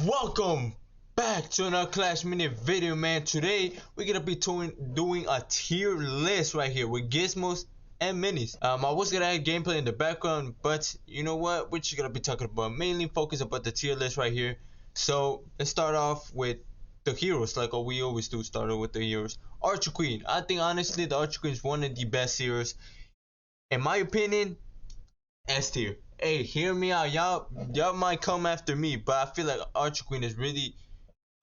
Welcome back to another Clash Minute video, man. Today we're gonna be doing a tier list right here with gizmos and minis. I was gonna add gameplay in the background, but you know what? We're just gonna be talking about mainly focus about the tier list right here. So let's start off with the heroes, like we always do. Start off with the heroes. Archer Queen. I think honestly the Archer Queen is one of the best heroes, in my opinion. S tier. Hey, hear me out. Y'all might come after me, but I feel like Archer Queen is really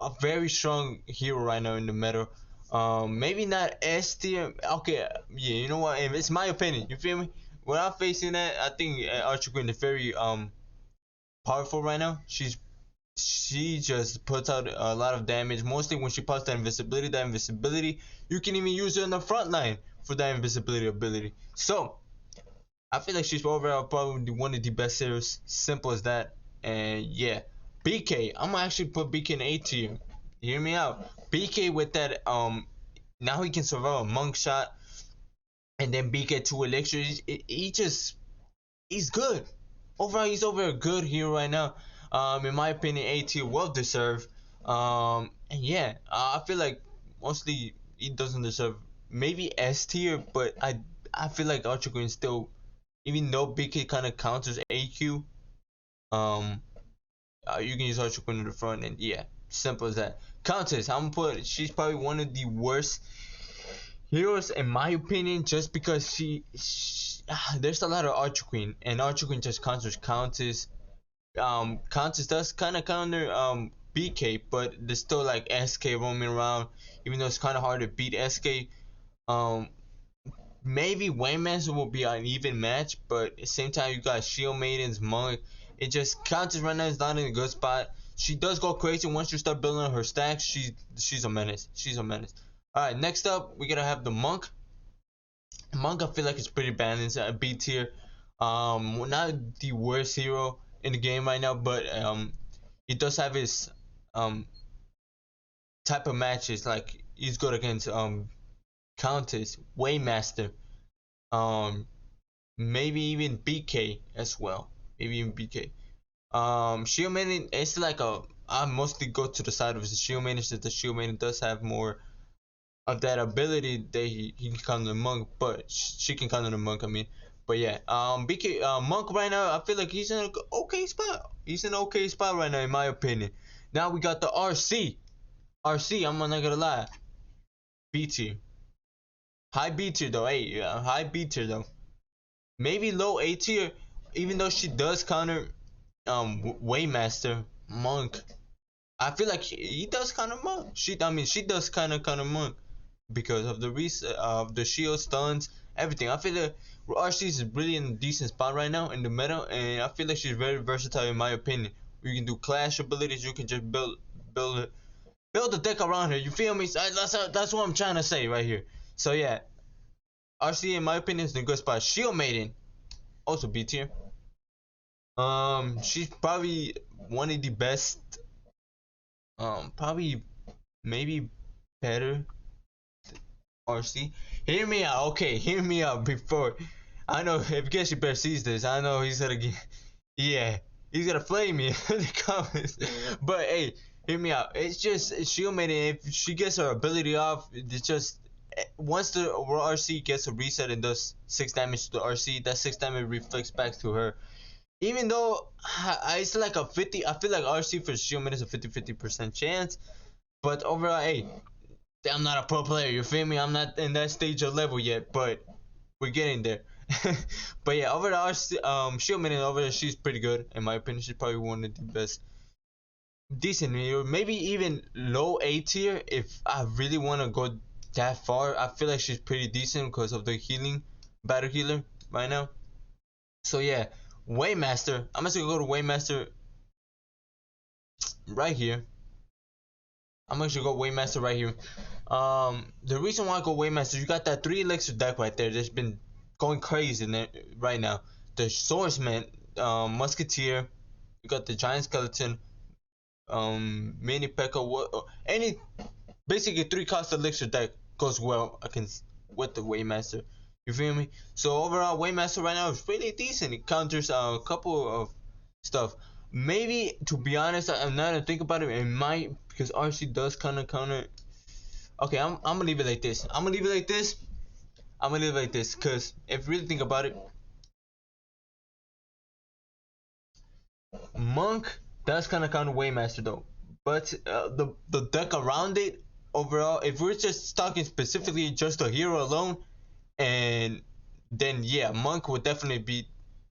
a very strong hero right now in the meta. Maybe not S tier. Okay, yeah, you know what? It's my opinion. You feel me? When I'm facing that, I think Archer Queen is very powerful right now. She just puts out a lot of damage, mostly when she pops that invisibility. That invisibility, you can even use it in the front line for that invisibility ability. So I feel like she's overall probably one of the best heroes. Simple as that. And yeah, BK. I'm gonna actually put BK in A tier. Hear me out. BK with that now he can survive a monk shot, and then BK 2 elixir. He's good. Overall, he's over a good hero right now. In my opinion, A tier, well deserved. And yeah, I feel like mostly he doesn't deserve maybe S tier, but I feel like Archer Queen still, even though BK kind of counters AQ, you can use Archer Queen in the front, and yeah, simple as that. Countess, I'm gonna put, she's probably one of the worst heroes in my opinion, just because there's a lot of Archer Queen, and Archer Queen just counters Countess. Countess does kind of counter BK, but there's still like SK roaming around, even though it's kind of hard to beat SK. Maybe Waymaster will be an even match, but at the same time you got Shield Maidens, Monk. It just Countess right now is not in a good spot. She does go crazy once you start building her stacks. She's a menace. She's a menace. Alright, next up we're gonna have the Monk. Monk, I feel like it's pretty balanced at B tier. Not the worst hero in the game right now, but he does have his type of matches. Like he's good against Countess, Waymaster, maybe even BK as well. Maybe even BK. Shield Maiden, it's like I mostly go to the side of the Shield Maiden, since the Shield Maiden does have more of that ability that he can counter the Monk, but she can counter the Monk, I mean. But yeah, BK, Monk right now, I feel like he's in an okay spot. He's in an okay spot right now, in my opinion. Now we got the RC. RC, I'm not gonna lie. B tier. High B tier though, hey, high B tier though. Maybe low A tier, even though she does counter Waymaster, Monk. I feel like he does counter Monk. She does kind of counter Monk because of the the shield stuns, everything. I feel like RC is really in a decent spot right now in the meta, and I feel like she's very versatile in my opinion. You can do clash abilities. You can just build a deck around her. You feel me? That's what I'm trying to say right here. So yeah, RC in my opinion is in a good spot. Shield Maiden, also B tier. She's probably one of the best. Probably maybe better RC. Hear me out, okay. Hear me out before. I know if Geshy Bear sees this, I know he's gonna get, yeah, he's gonna flame me in the comments. But hey, hear me out. It's just Shield Maiden. If she gets her ability off, it's just once the RC gets a reset and does 6 damage to the RC, that 6 damage reflects back to her. Even though it's like a 50, I feel like RC for Shield Maiden is a 50-50% chance. But overall, hey, I'm not a pro player, you feel me? I'm not in that stage of level yet, but we're getting there. But yeah, overall, Shield Maiden over there, she's pretty good in my opinion. She's probably one of the best, decent hero, maybe even low A tier if I really want to go that far. I feel like she's pretty decent because of the healing, battle healer right now. So yeah, Waymaster. I'm just gonna go to Waymaster right here. I'm actually go Waymaster right here. The reason why I go Waymaster, you got that 3 elixir deck right there that's been going crazy in there right now. The Swordsman, Musketeer, you got the Giant Skeleton, Mini P.E.K.K.A. Any basically 3 cost elixir deck goes well against with the Waymaster. You feel me? So overall, Waymaster right now is really decent. It counters a couple of stuff. Maybe, to be honest, I'm not gonna think about it. It might, because RC does kind of counter. Okay, I'm gonna leave it like this. I'm gonna leave it like this. I'm gonna leave it like this, cause if you really think about it, Monk does kind of counter Waymaster though. But the deck around it overall, if we're just talking specifically just the hero alone, and then yeah, Monk would definitely beat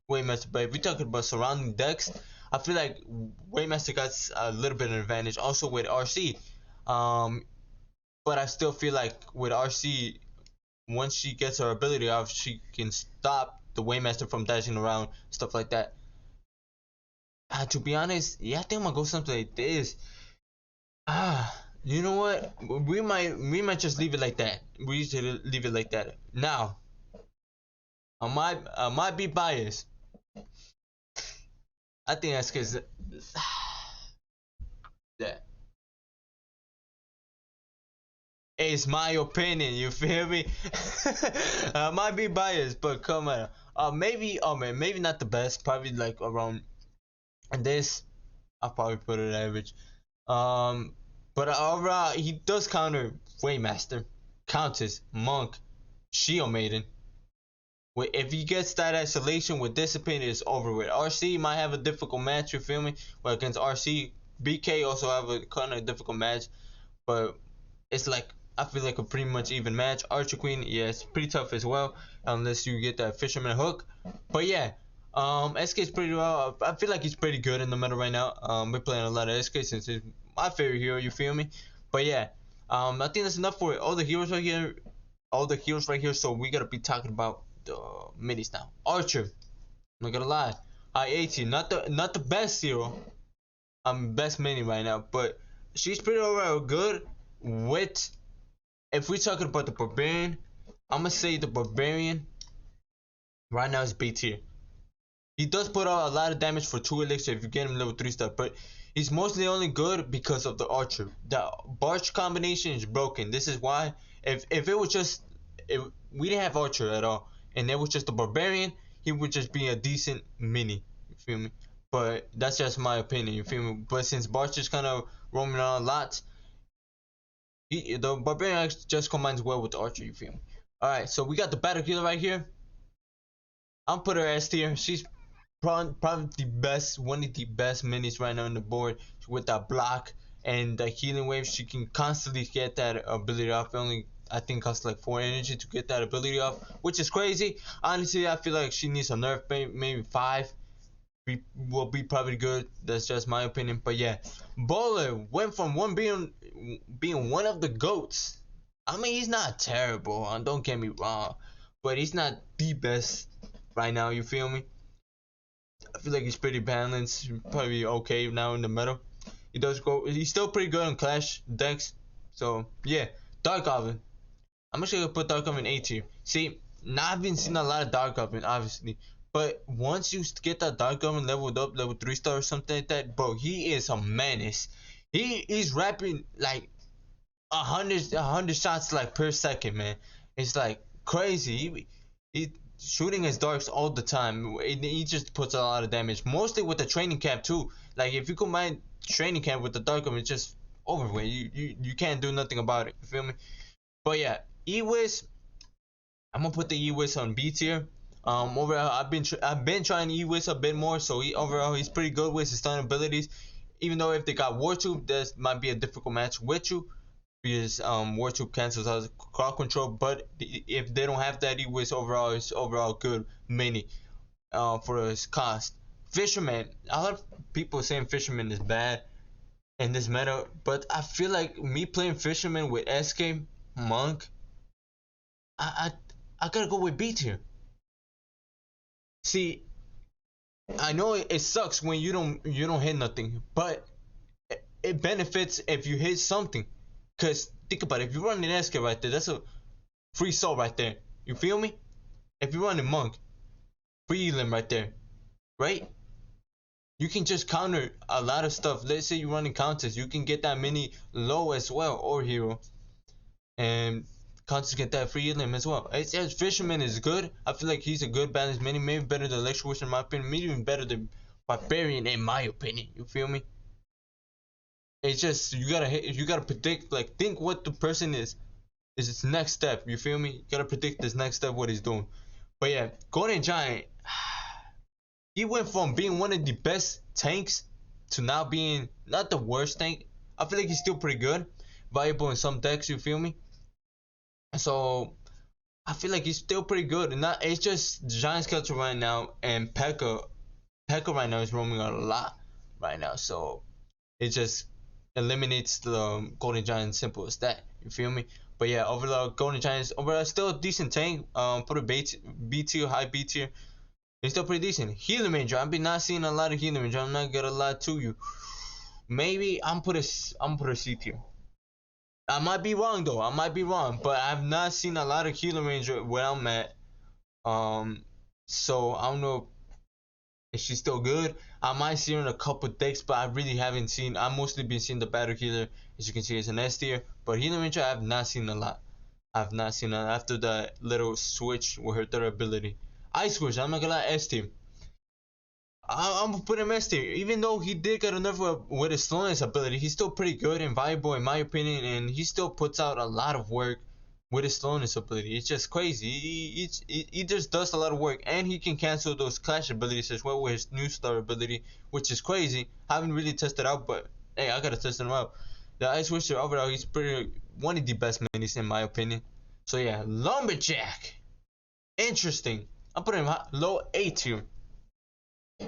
Waymaster. But if we're talking about surrounding decks, I feel like Waymaster got a little bit of an advantage. Also with RC, um, but I still feel like with RC, once she gets her ability off, she can stop the Waymaster from dashing around, stuff like that. To be honest, yeah, I think I'm gonna go something like this. You know what? We might just leave it like that. We should leave it like that. Now, I might be biased. I think that's because that it's my opinion. You feel me? I might be biased, but come on. Maybe. Oh man, maybe not the best. Probably like around this. I'll probably put it average. Um, but overall, he does counter Waymaster, Countess, Monk, Shield Maiden. If he gets that isolation with Dissipate, it's over with. RC might have a difficult match, you feel me? Well, against RC, BK also have a kind of difficult match, but it's like I feel like a pretty much even match. Archer Queen, yeah, it's pretty tough as well, unless you get that Fisherman hook. But yeah, SK is pretty well. I feel like he's pretty good in the meta right now. We're playing a lot of SK since he's my favorite hero. You feel me? But yeah, I think that's enough for all the heroes right here. All the heroes right here. So we gotta be talking about the minis now. Archer, I'm not gonna lie. I-80, not the best hero. I'm best mini right now, but she's pretty overall good with. If we're talking about the barbarian, I'm gonna say the barbarian right now is B tier. He does put out a lot of damage for 2 elixir if you get him level 3 stuff, but he's mostly only good because of the archer. The barge combination is broken. This is why if it was just if we didn't have archer at all and it was just a barbarian, he would just be a decent mini. You feel me? But that's just my opinion. You feel me? But since barge is kind of roaming around a lot, the barbarian just combines well with the archer. You feel me? All right, so we got the battle healer right here. I'm put her S tier. She's probably the best, one of the best minis right now on the board with that block and the healing wave. She can constantly get that ability off. It only I think costs like 4 energy to get that ability off, which is crazy. Honestly, I feel like she needs a nerf, maybe 5. Will be probably good. That's just my opinion. But yeah, Bowler went from being one of the goats. I mean, he's not terrible. Don't get me wrong, but he's not the best right now. You feel me? I feel like he's pretty balanced. Probably okay now in the middle. He does go. He's still pretty good on Clash decks. So yeah, Dark Goblin. I'm actually gonna put Dark Goblin A tier. See, now I've been seeing a lot of Dark Goblin, obviously. But once you get that Dark Goblin leveled up, level 3 star or something like that, bro, he is a menace. He is rapping like a hundred shots like per second, man. It's like crazy. He shooting his darks all the time. He just puts a lot of damage, mostly with the training camp too. Like if you combine training camp with the dark, it's just over with. You can't do nothing about it. You feel me? But yeah, Ewiz. I'm gonna put the Ewiz on B tier. Overall, I've been trying Ewiz a bit more, so overall he's pretty good with his stun abilities. Even though if they got War Tube, this might be a difficult match with you because War Tube cancels out crowd control. But if they don't have that, Ewiz overall is overall good mini for his cost. Fisherman, a lot of people saying Fisherman is bad in this meta, but I feel like me playing Fisherman with SK Monk, I I gotta go with B tier. See, I know it sucks when you don't hit nothing, but it benefits if you hit something. Cause think about it, if you run an SK right there, that's a free soul right there. You feel me? If you run a monk, free limb right there, right? You can just counter a lot of stuff. Let's say you're running counters, you can get that mini low as well or hero, and counters get that free limb as well. Fisherman is good. I feel like he's a good balanced mini, maybe better than Electro Witch in my opinion, maybe even better than barbarian in my opinion. You feel me? It's just you gotta predict, like, think what the person is its next step. You feel me? You gotta predict this next step what he's doing. But yeah, Golden Giant, he went from being one of the best tanks to now being not the worst tank. I feel like he's still pretty good, viable in some decks. You feel me? So I feel like he's still pretty good, and not, it's just Giant Skeleton right now and Pekka. Pekka right now is roaming a lot right now, so it just eliminates the Golden Giant, simple as that. You feel me? But yeah, overall Golden Giant's overall still a decent tank. For the B tier, high B tier, it's still pretty decent. Healing Ranger, I've been not seeing a lot of Healing Ranger. I'm not gonna lie to you. Maybe I'm put a C tier. I might be wrong though. I might be wrong, but I've not seen a lot of Healing Ranger where I'm at. Um, so I don't know if she's still good. I might see her in a couple decks, but I really haven't seen. I've mostly been seeing the Battle Healer, as you can see, it's an S tier. But Healing Ranger, I've not seen a lot. I've not seen her after the little switch with her third ability. Ice Squish, I'm not gonna lie, S tier. I'm gonna put him S tier. Even though he did get a nerf with his slowness ability, he's still pretty good and viable in my opinion, and he still puts out a lot of work with his slowness ability. It's just crazy. He just does a lot of work, and he can cancel those clash abilities as well with his new star ability, which is crazy. I haven't really tested out, but hey, I gotta test him out. The Ice Whisper overall, he's pretty one of the best minis in my opinion. So yeah, Lumberjack, interesting. I'm putting him low A tier.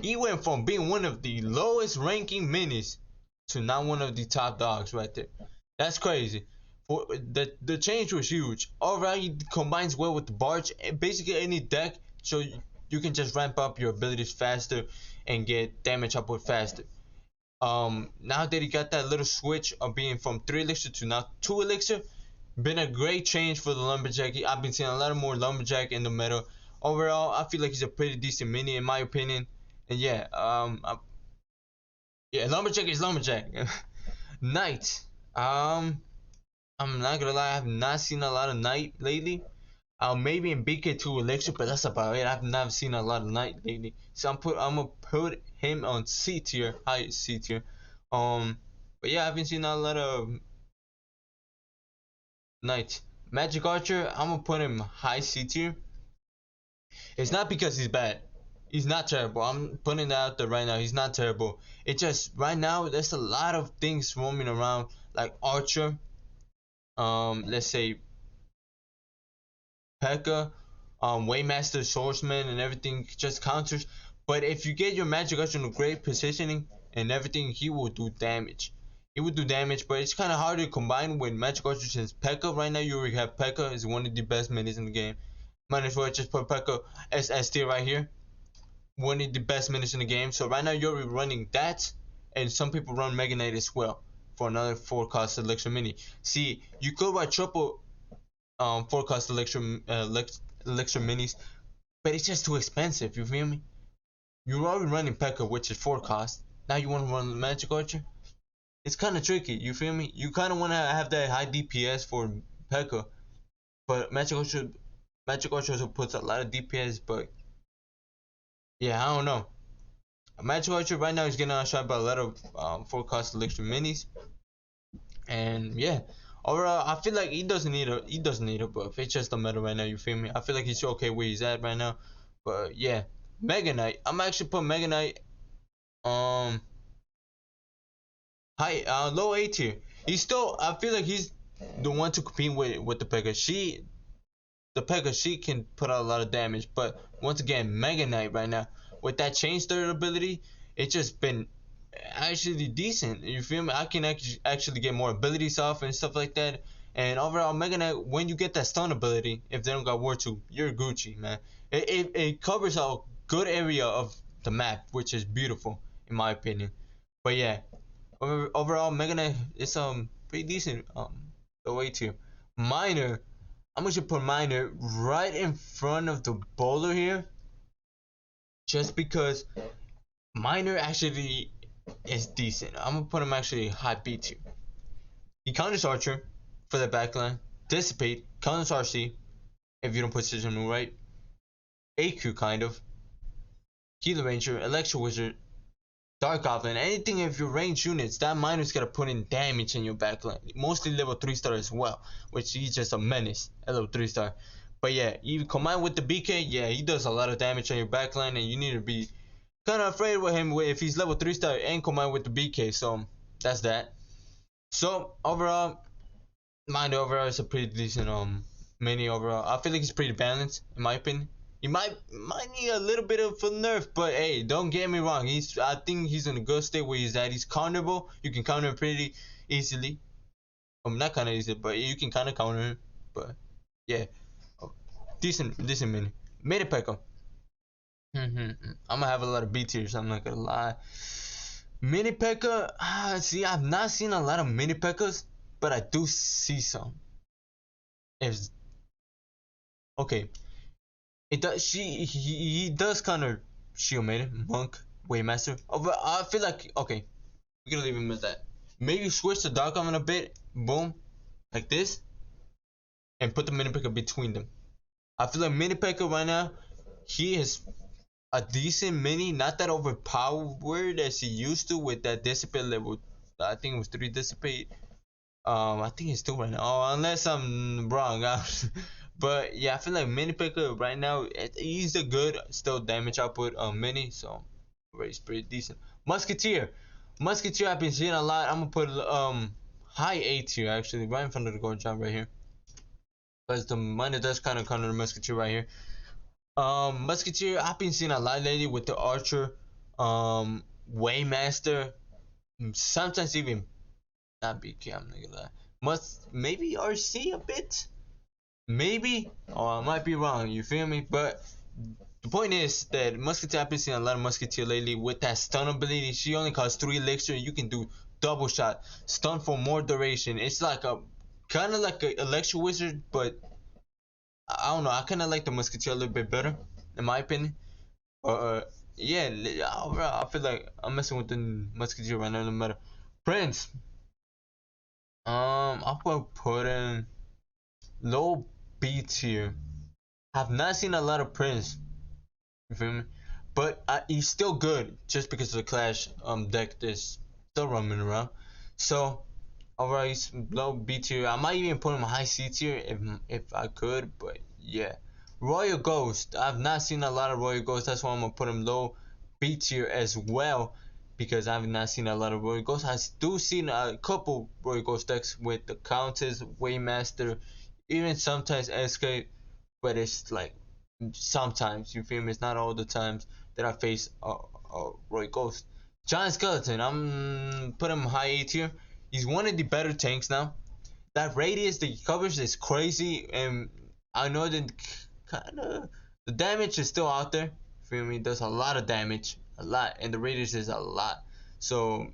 He went from being one of the lowest ranking minis to now one of the top dogs right there. That's crazy. For the change was huge. Alright, he combines well with the barge. Basically any deck, so you can just ramp up your abilities faster and get damage output faster. Now that he got that little switch of being from 3 elixir to now 2 elixir, been a great change for the Lumberjack. I've been seeing a lot more Lumberjack in the meta. Overall, I feel like he's a pretty decent mini in my opinion. And yeah, yeah, Lumberjack is Lumberjack. Knight. I'm not gonna lie, I have not seen a lot of Knight lately. Maybe in BK2 Elixir, but that's about it. I've not seen a lot of Knight lately. So I'm gonna put him on C tier, high C tier. But yeah, I haven't seen a lot of Knight. Magic Archer, I'm gonna put him high C tier. It's not because he's bad. He's not terrible. I'm putting that out there right now. He's not terrible. It's just right now there's a lot of things roaming around like Archer. Let's say Pekka, Waymaster, Swordsman, and everything just counters. But if you get your Magic Archer in a great positioning and everything, he will do damage. He will do damage, but it's kind of hard to combine with Magic Archer since Pekka. Right now, you already have Pekka is one of the best minis in the game. Might as well just put Pekka as S tier right here. One of the best minis in the game. So right now, you're running that, and some people run Mega Knight as well for another 4-cost elixir mini. See, you could buy triple 4-cost elixir minis, but it's just too expensive. You feel me? You're already running Pekka, which is 4-cost. Now you want to run Magic Archer? It's kind of tricky. You feel me? You kind of want to have that high DPS for Pekka, but Magic Archer also puts a lot of DPS. But yeah, I don't know. Magic Archer right now is getting outshined by a lot of 4-cost elixir minis, and yeah. Overall, I feel like he doesn't need a buff. It's just a meta right now. You feel me? I feel like he's okay where he's at right now. But yeah, Mega Knight. I'm actually put Mega Knight high low A tier. He's still. I feel like he's the one to compete with the Pekka. She can put out a lot of damage. But once again, Mega Knight right now with that change third ability, it's just been actually decent. You feel me? I can actually get more abilities off and stuff like that. And overall, Mega Knight, when you get that stun ability, if they don't got War 2, you're Gucci, man. It covers a good area of the map, which is beautiful in my opinion. But yeah, overall, Mega Knight is pretty decent. The way to Miner, I'm gonna put Miner right in front of the bowler here, just because Miner actually is decent. I'm gonna put him actually high B tier. He counters Archer for the backline. Dissipate, counters RC if you don't position him right. AQ kind of. Healer Ranger, Electro Wizard, Dark Goblin, anything if your range units, that miner's gonna put in damage in your backline. Mostly level 3 star as well, which he's just a menace at level 3 star. But yeah, you combine with the BK, yeah, he does a lot of damage on your backline, and you need to be kind of afraid with him if he's level 3 star and combined with the BK. So that's that. So overall, mine overall is a pretty decent mini overall. I feel like he's pretty balanced in my opinion. He might need a little bit of a nerf, but hey, don't get me wrong. I think he's in a good state where he's at. He's counterable. You can counter him pretty easily. Not kind of easy, but you can kind of counter him. But yeah, decent mini. Made it pick him. I'm gonna have a lot of B tiers. I'm not gonna lie. Mini P.E.K.K.A. See, I've not seen a lot of mini P.E.K.K.A.s, but I do see some. If okay, it does. He does kind of shield maiden, monk, waymaster. Oh, but I feel like okay, we're gonna leave him with that. Maybe switch the dark oven a bit. Boom, like this, and put the mini P.E.K.K.A. between them. I feel like mini P.E.K.K.A. right now, he is a decent mini, not that overpowered as he used to with that dissipate level. I think it was 3 dissipate. I think it's 2 right now. Oh, unless I'm wrong. But yeah, I feel like mini P.E.K.K.A. right now, he's a good still damage output mini, so he's pretty decent. Musketeer, I've been seeing a lot. I'm gonna put high A tier actually, right in front of the gold jump right here, because the miner does kind of counter the Musketeer right here. Musketeer, I've been seeing a lot lately with the Archer, Waymaster, sometimes even not BK. I'm not gonna lie. Maybe RC a bit, maybe. Oh, I might be wrong. You feel me? But the point is that Musketeer, I've been seeing a lot of Musketeer lately with that stun ability. She only costs 3 elixir. You can do double shot, stun for more duration. It's like a kind of like a electro wizard, but I don't know. I kind of like the Musketeer a little bit better, in my opinion. Yeah, I feel like I'm messing with the Musketeer right now, no matter. Prince, I will put in low B tier. Have not seen a lot of Prince. You feel me? But he's still good, just because of the Clash deck that's still running around. So overall, he's low B tier. I might even put him high C tier if I could, but yeah. Royal Ghost. I've not seen a lot of Royal Ghost. That's why I'm gonna put him low B tier as well, because I've not seen a lot of Royal Ghost. I do seen a couple Royal Ghost decks with the Countess, Waymaster, even sometimes Escape, but it's like sometimes. You feel me? It's not all the times that I face a Royal Ghost. Giant Skeleton. I'm put him high A tier. He's one of the better tanks now. That radius that he covers is crazy, and I know that kind of the damage is still out there. Feel me? Does a lot of damage, a lot, and the radius is a lot. So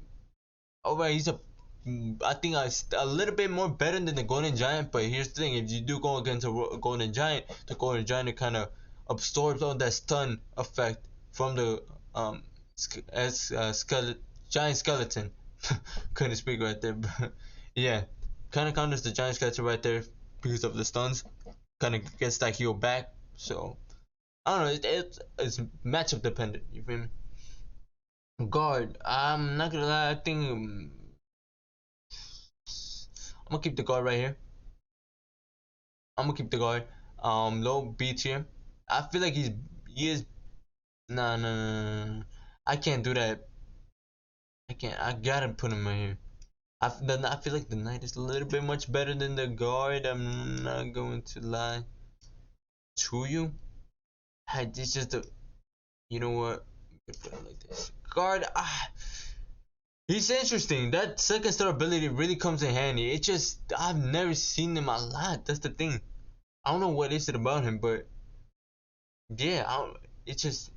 overall, he's I think a little bit more better than the Golden Giant. But here's the thing: if you do go against a Golden Giant, the Golden Giant kind of absorbs all that stun effect from the giant skeleton. Couldn't speak right there, but yeah, kind of counters the giant skeleton right there because of the stuns. Kind of gets that heal back. So I don't know. It's matchup dependent. You feel me? Guard. I'm not gonna lie. I think I'm gonna keep the guard right here. I'm gonna keep the guard. Low B tier. I feel like he is. Nah, nah, nah, nah. I can't do that. I can't. I gotta put him right here. I feel like the knight is a little bit much better than the guard. I'm not going to lie to you. It's just a. You know what? Put it like this. Guard. He's interesting. That second star ability really comes in handy. It just I've never seen him a lot. That's the thing. I don't know what is it about him, but yeah, it's just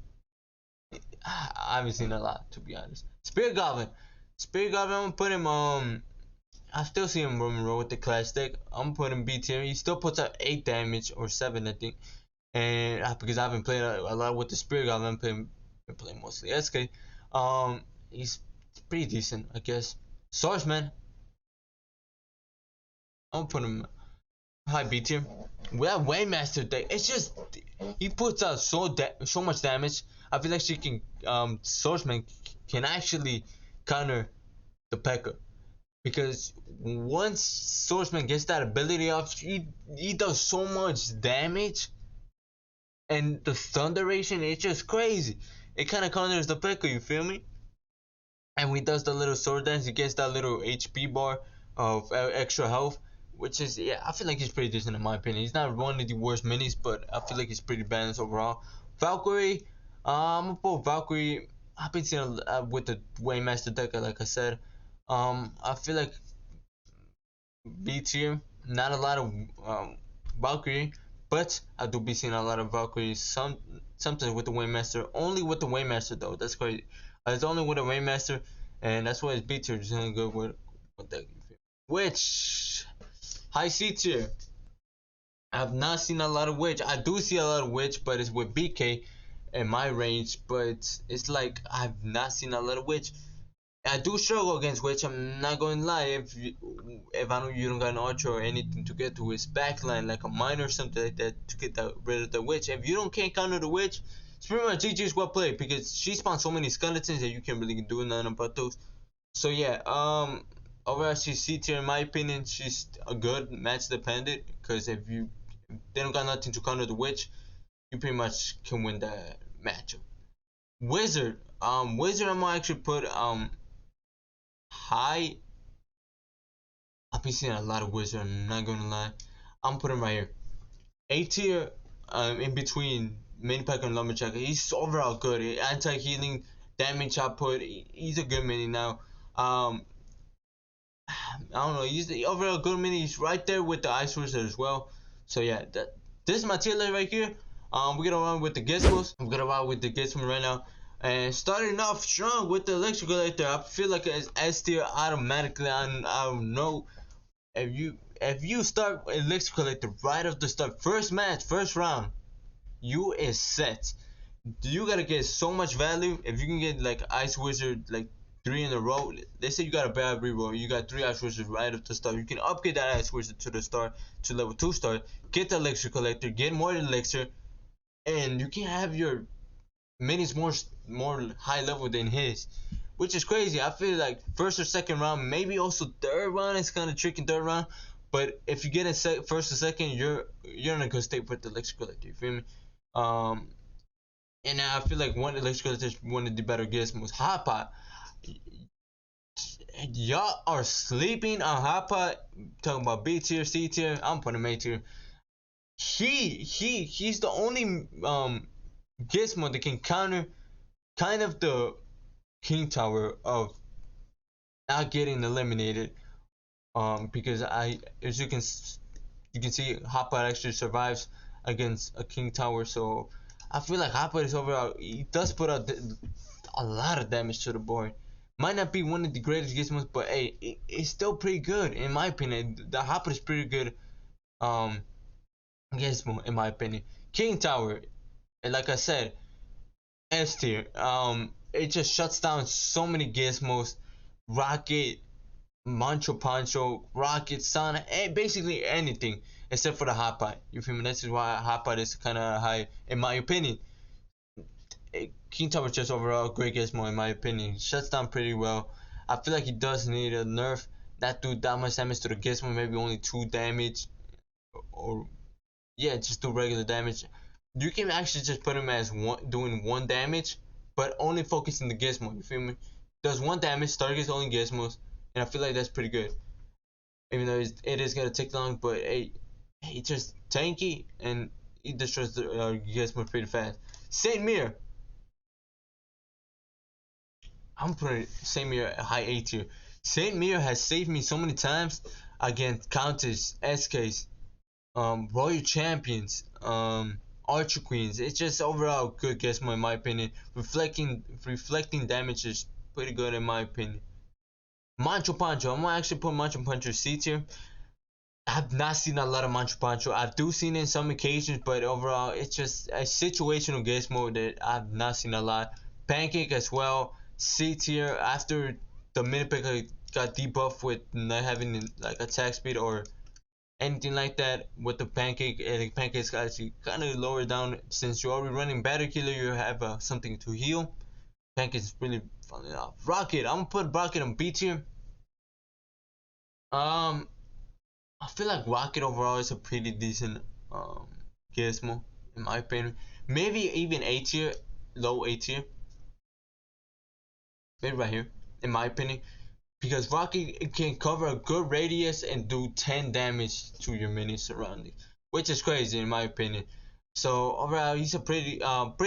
I haven't seen a lot, to be honest. Spirit Goblin. I'm gonna put him I still see him roaming around with the clash deck. I'm gonna put him B tier. He still puts out 8 damage or 7, I think. And because I haven't played a lot with the Spirit Goblin, been playing mostly SK. He's pretty decent, I guess. Swordsman. I'm gonna put him high B tier. With that Waymaster deck, it's just he puts out so much damage. I feel like she can Swordsman can actually counter the P.E.K.K.A. because once Swordsman gets that ability off, he does so much damage, and the Thunder Ration, it's just crazy. It kind of counters the P.E.K.K.A. You feel me? And when he does the little sword dance, he gets that little HP bar of extra health, which is, yeah, I feel like he's pretty decent in my opinion. He's not one of the worst minis, but I feel like he's pretty balanced overall. Valkyrie, I'm gonna put Valkyrie. I've been seeing with the Waymaster deck, like I said. I feel like B tier, not a lot of Valkyrie, but I do be seeing a lot of Valkyrie. Sometimes with the Waymaster, only with the Waymaster though. That's crazy. It's only with the Waymaster, and that's why it's B tier. Just only good with that. Witch, high C tier. I have not seen a lot of Witch. I do see a lot of Witch, but it's with BK in my range. But it's like I've not seen a lot of Witch. I do struggle against Witch. I'm not going to lie. If I know you don't got an archer or anything to get to his backline, like a mine or something like that, to get rid of the Witch. If you don't can't counter the Witch, it's pretty much GG's well played because she spawns so many skeletons that you can't really do nothing about those. So yeah, overall she's C tier in my opinion. She's a good match dependent because if they don't got nothing to counter the Witch, you pretty much can win that matchup. Wizard, Wizard I'm gonna actually put high. I've been seeing a lot of Wizard. I'm not gonna lie. I'm putting him right here. A tier. In between Mini Pack and Lumberjack. He's overall good. Anti-healing, damage output. He's a good mini now. I don't know. He's the overall good mini. He's right there with the Ice Wizard as well. So yeah, this is my tier list right here. We're gonna run with the Gizmos. I'm gonna run with the Gizmo right now. And starting off strong with the electrical collector, I feel like it's S tier automatically. I don't know if you start electrical collector right off the start, first match, first round, you is set. You gotta get so much value. If you can get like Ice Wizard like 3 in a row, let's say you got a bad reroll, you got 3 Ice Wizards right off the start. You can upgrade that Ice Wizard to the start to level 2 start, get the elixir collector, get more elixir, and you can have your minis more high level than his, which is crazy. I feel like first or second round, maybe also third round is kind of tricky third round. But if you get in first or second, you're in a good state with the elixir collector. You feel me? Um, and I feel like one elixir collector is one of the better gizmos. Hot Pot, y'all are sleeping on Hot Pot. Talking about B tier, C tier. I'm putting him A tier. He's the only gizmo that can counter kind of the King Tower of not getting eliminated. Because as you can see, Hotpot actually survives against a King Tower. So I feel like Hotpot is overall, he does put out a lot of damage to the board. Might not be one of the greatest gizmos, but hey, it's still pretty good in my opinion. The Hotpot is pretty good gizmo in my opinion. King Tower, like I said, S tier. It just shuts down so many gizmos. Rocket, Mancho Pancho, Rocket, Sonic, basically anything except for the Hot Pot. You feel me? This is why Hot Pot is kind of high in my opinion. King Tower is just overall great gizmo in my opinion. He shuts down pretty well. I feel like he does need a nerf. Not do that much damage to the gizmo, maybe only 2 damage, or yeah, just do regular damage. You can actually just put him as doing 1 damage, but only focusing the gizmo. You feel me? Does 1 damage, targets only gizmos, and I feel like that's pretty good. Even though it is gonna take long, but hey, it's just tanky and he destroys the gizmo pretty fast. Saint Mir, I'm putting Saint Mir at high A tier. Saint Mir has saved me so many times against counters, SKs, Royal Champions, Archer Queens. It's just overall good gizmo in my opinion. Reflecting damage is pretty good in my opinion. Mancho Pancho, I'm gonna actually put Mancho Pancho C tier. I've not seen a lot of Mancho Pancho. I do seen it in some occasions, but overall, it's just a situational gizmo that I've not seen a lot. Pancake as well, C tier. After the mini pick got debuffed with not having like attack speed or anything like that with the pancake. The pancake's actually kind of lower down. Since you're already running battery killer, you have something to heal. Pancake's really falling off. Rocket, I'm gonna put Rocket on B tier. I feel like Rocket overall is a pretty decent Gizmo in my opinion. Maybe even A tier, low A tier. Maybe right here, in my opinion, because Rocket can cover a good radius and do 10 damage to your mini surroundings, which is crazy in my opinion. So overall, he's a pretty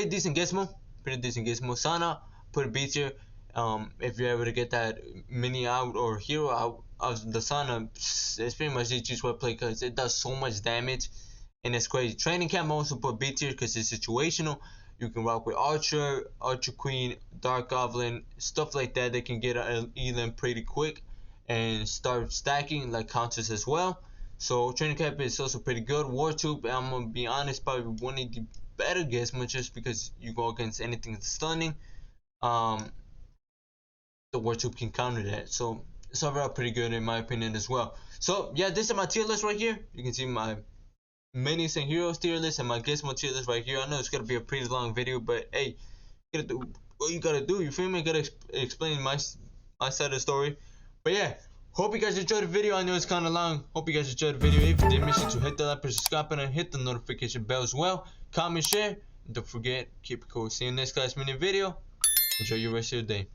decent Gizmo, Sana, put a B tier. If you're able to get that mini out or hero out of the Sana, it's pretty much the easiest way to play because it does so much damage and it's crazy. Training camp also put B tier because it's situational. You can rock with Archer, Archer Queen, Dark Goblin, stuff like that. They can get an Elam pretty quick and start stacking like counters as well. So training camp is also pretty good. War Troop, I'm gonna be honest, probably one of the better Gizmos just because you go against anything stunning. The War Troop can counter that. So it's overall pretty good in my opinion as well. So yeah, this is my tier list right here. You can see my minis and heroes tier list and my Gizmo tier list right here. I know it's gonna be a pretty long video, but hey, you gotta do what you gotta do. You feel me? I gotta explain my side of the story. But yeah, hope you guys enjoyed the video. I know it's kind of long. Hope you guys enjoyed the video. If you did, make sure to hit the like button, subscribe button, and hit the notification bell as well. Comment, share, and don't forget, keep it cool. See you in the next class mini video. Enjoy your rest of your day.